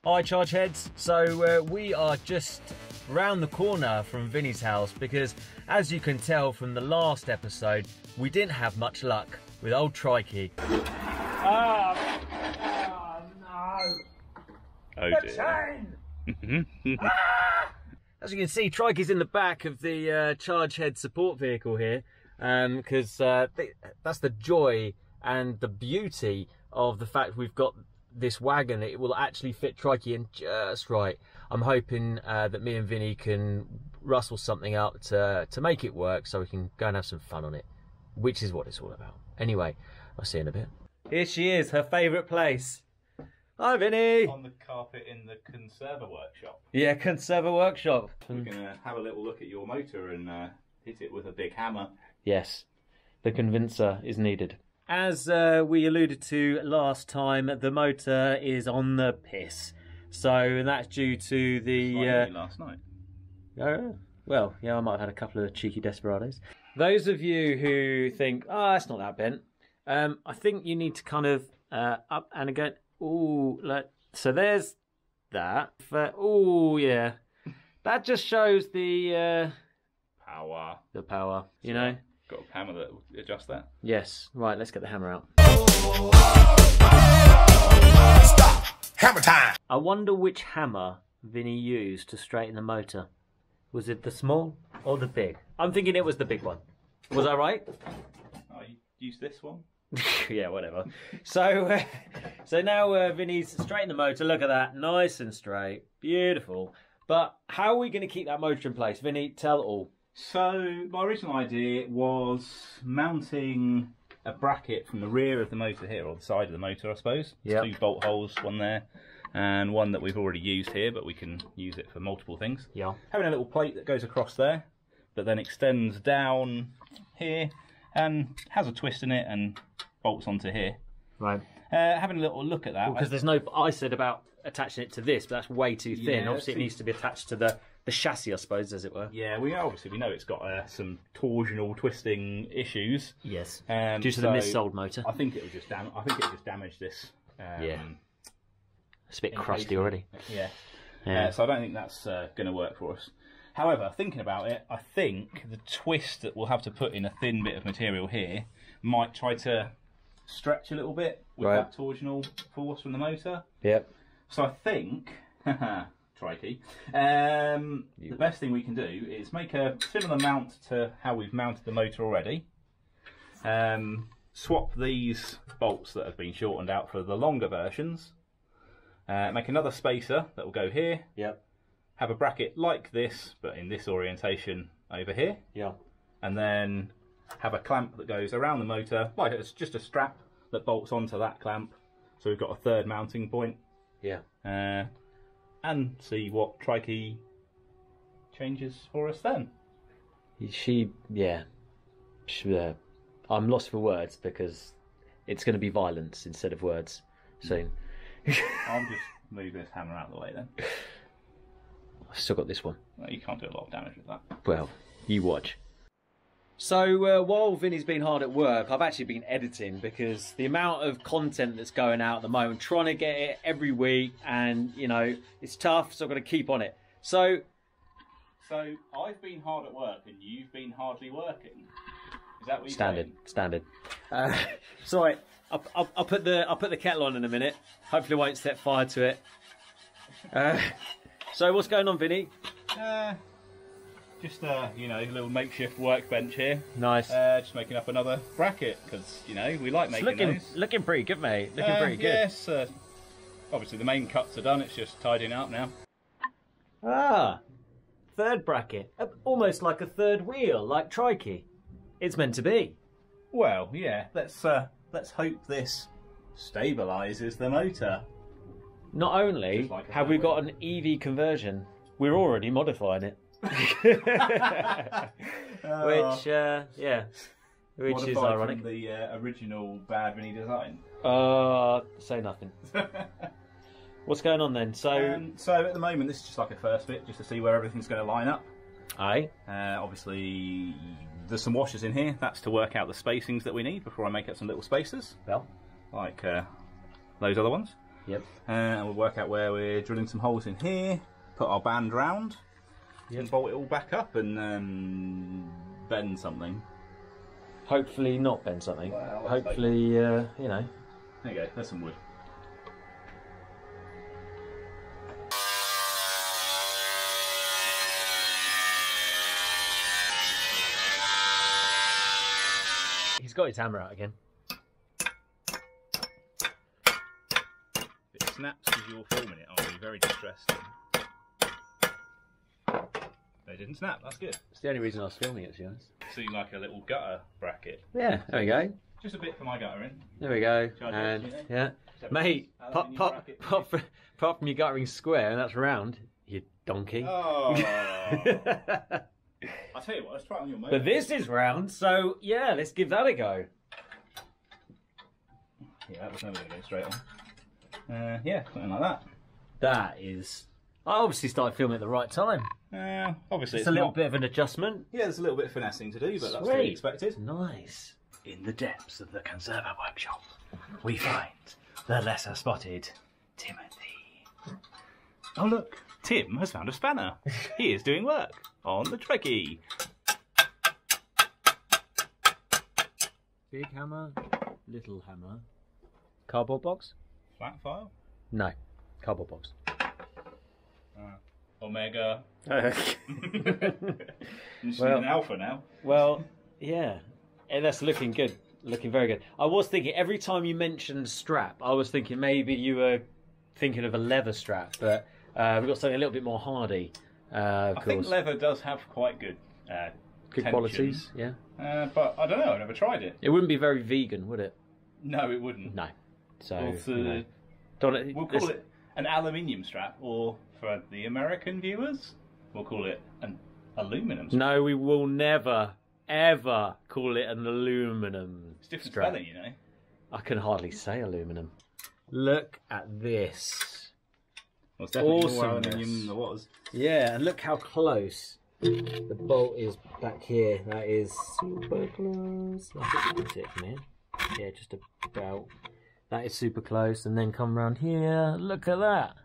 Hi Chargeheads, so we are just round the corner from Vinny's house because as you can tell from the last episode, we didn't have much luck with old Trikee. Oh no! Oh dear. As you can see, Trikee's in the back of the Chargehead support vehicle here because that's the joy and the beauty of the fact we've got this wagon. It will actually fit Trikee in just right. I'm hoping that me and Vinny can rustle something up to make it work so we can go and have some fun on it, which is what it's all about. Anyway, I'll see you in a bit. Here she is, her favourite place. Hi Vinny! On the carpet in the conserver workshop. Yeah, conserver workshop. We're going to have a little look at your motor and hit it with a big hammer. Yes, the convincer is needed. As we alluded to last time, the motor is on the piss. So that's due to the... last night. Well, yeah, I might have had a couple of cheeky desperados. Those of you who think, oh, it's not that bent, I think you need to kind of up and again. Ooh, look. So there's that. Oh, yeah. That just shows the... Power. The power, you know? Got a hammer that will adjust that? Yes. Right, let's get the hammer out. Stop! Hammer time! I wonder which hammer Vinny used to straighten the motor. Was it the small or the big? I'm thinking it was the big one. Was I right? Oh, you used this one? Yeah, whatever. So, so now Vinny's straightened the motor. Look at that, nice and straight, beautiful. But how are we going to keep that motor in place? Vinny, tell all. So my original idea was mounting a bracket from the rear of the motor here, or the side of the motor, I suppose. Yep. 2 bolt holes, one there, and one that we've already used here, but we can use it for multiple things. Yeah. Having a little plate that goes across there, but then extends down here and has a twist in it and bolts onto here. Right. Having a little look at that. Because there's no... I said about attaching it to this, but that's way too thin. Yeah, Obviously, it needs to be attached to the chassis, I suppose, as it were. Yeah, we know it's got some torsional twisting issues. Yes. Due to the missold motor. I think it will just damage this. Yeah. It's a bit crusty already. Yeah. Yeah. So I don't think that's going to work for us. However, thinking about it, I think the twist that we'll have to put in a thin bit of material here might try to stretch a little bit with that torsional force from the motor. Yep. So I think, Trikee, the best thing we can do is make a similar mount to how we've mounted the motor already. Swap these bolts that have been shortened out for the longer versions. Make another spacer that will go here. Yep. Have a bracket like this, but in this orientation over here. Yeah. And then have a clamp that goes around the motor, like it's just a strap that bolts onto that clamp. So we've got a third mounting point. Yeah. And see what Trikee changes for us then. I'm lost for words because it's going to be violence instead of words soon. I'll just move this hammer out of the way then. I've still got this one. No, you can't do a lot of damage with that. Well, you watch. So while Vinny's been hard at work, I've actually been editing because the amount of content that's going out at the moment, trying to get it every week, and you know, it's tough, so I've got to keep on it. So I've been hard at work and you've been hardly working. Is that what you're standard, saying? standard. Sorry, I'll put the kettle on in a minute. Hopefully, I won't set fire to it. So what's going on, Vinny? Just a little makeshift workbench here. Nice. Just making up another bracket because we like making those. Looking pretty good, mate. Looking pretty good. Yes. Obviously the main cuts are done. It's just tidying up now. Ah, third bracket, almost like a third wheel, like Trikee. It's meant to be. Well, yeah. Let's hope this stabilises the motor. Not only like have we got an EV conversion, we're already modifying it. Which is ironic. From the original bad Vinny design. Say nothing. What's going on then? So at the moment, this is just like a first bit, just to see where everything's going to line up. Aye. Obviously, there's some washers in here. That's to work out the spacings that we need before I make up some little spacers. Well, like those other ones. Yep. And we'll work out where we're drilling some holes in here, put our band round, and bolt it all back up, and bend something. Hopefully not bend something. Well, hopefully, you know. There you go, there's some wood. He's got his hammer out again. If it snaps as you're filming it, I'll be very distressed. They didn't snap, that's good. It's the only reason I was filming it, to be honest. Seeing like a little gutter bracket. Yeah, there we go. Just a bit for my gutter in. There we go. Chargeheads, And you know? yeah, mate, pop from your guttering square, and that's round. You donkey. Oh. I'll tell you what, let's try it on your motor. But this is round, so yeah, let's give that a go. Yeah, that was never going to go straight on. Yeah, something like that. That is. I obviously started filming at the right time. Obviously, It's a little bit of an adjustment. Yeah, there's a little bit of finessing to do, but that's to be expected. Nice. In the depths of the conserver workshop, we find the lesser spotted Timothy. Oh look, Tim has found a spanner. He is doing work on the Trikee. Big hammer, little hammer. Cardboard box? Flat file? No, cardboard box. Omega. Well, An alpha now. Well, yeah. That's looking good. Looking very good. I was thinking, every time you mentioned strap, I was thinking maybe you were thinking of a leather strap, but we've got something a little bit more hardy. I think leather does have quite good tension. Qualities, yeah. But I don't know, I've never tried it. It wouldn't be very vegan, would it? No, it wouldn't. No. So, we'll call it an aluminium strap, or for the American viewers, we'll call it an aluminum strap. No, we will never, ever call it an aluminum It's different strap. spelling, you know. I can hardly say aluminum. Look at this. Well, it's definitely more Awesomeness. aluminium than there was. Yeah, and look how close the bolt is back here. That is super close. I think you can see it from here. Yeah, just about. That is super close. And then come around here. Look at that.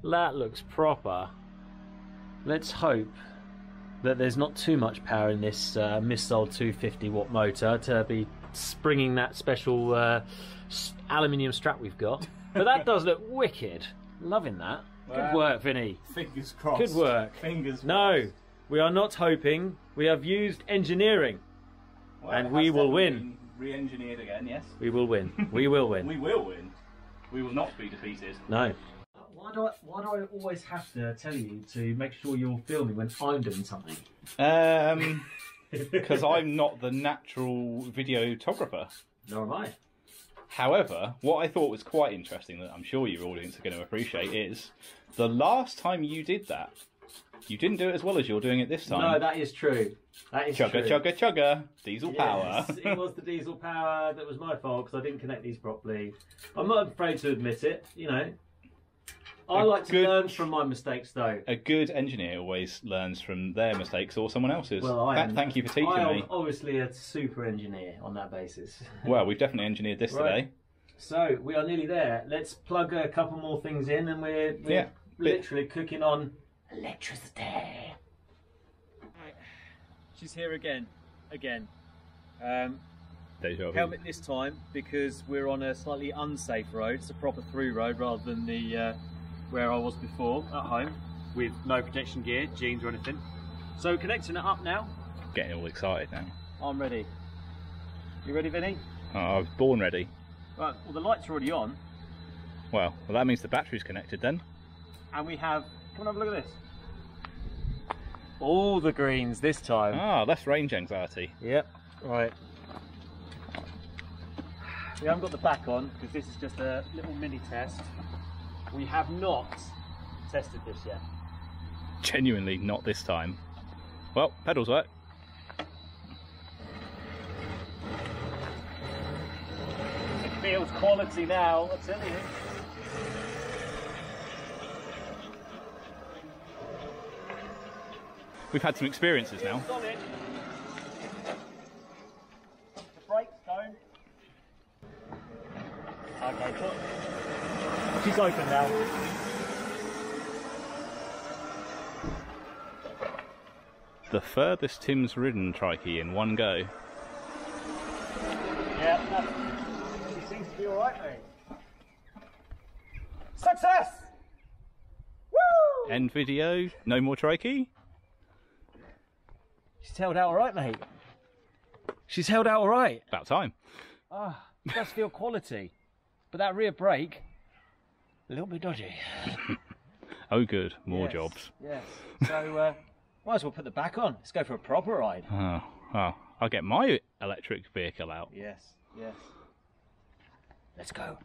That looks proper. Let's hope that there's not too much power in this missile 250 watt motor to be springing that special aluminium strap we've got. But that does look wicked. Loving that. Good work, Vinny. Fingers crossed. Good work. Fingers crossed. No, we are not hoping. We have used engineering. Well, and it we has will definitely win. been re-engineered again, yes. We will win. We will win. We will win. We will not be defeated. No. Why do I always have to tell you to make sure you're filming when I'm doing something? Because I'm not the natural videographer. Nor am I. However, what I thought was quite interesting that I'm sure your audience are going to appreciate is the last time you did that, you didn't do it as well as you're doing it this time. No, that is true. That is chugga, true. chugga, chugga, diesel power. Yes, it was the diesel power that was my fault because I didn't connect these properly. I'm not afraid to admit it, you know. I like to learn from my mistakes, though. A good engineer always learns from their mistakes or someone else's. Well, Thank you for teaching me. I'm obviously a super engineer on that basis. Well, we've definitely engineered this today. So, we are nearly there. Let's plug a couple more things in and we're literally cooking on electricity. Right. She's here again. Helmet this time because we're on a slightly unsafe road. It's a proper through road rather than the where I was before at home with no protection gear, jeans or anything. So connecting it up now. Getting all excited now. I'm ready. You ready, Vinny? Oh, I was born ready. Right, well the lights are already on. Well, that means the battery's connected then. And we have, come and have a look at this. All the greens this time. Ah, less range anxiety. Yep, right. We haven't got the back on because this is just a little mini test. We have not tested this yet. Genuinely not this time. Well, pedals work. It feels quality now, I tell you. We've had some experiences now. On it. The brakes don't. Okay, cool. She's open now. The furthest Tim's ridden Trikee in one go. Yeah, she seems to be alright, mate. Success! Woo! End video, no more Trikee? She's held out alright, mate. She's held out alright. About time. Ah, it does feel quality. But that rear brake, a little bit dodgy. Oh good, more Yes, jobs. Yes. So, might as well put the back on. Let's go for a proper ride. Oh, I'll get my electric vehicle out. Yes, yes. Let's go.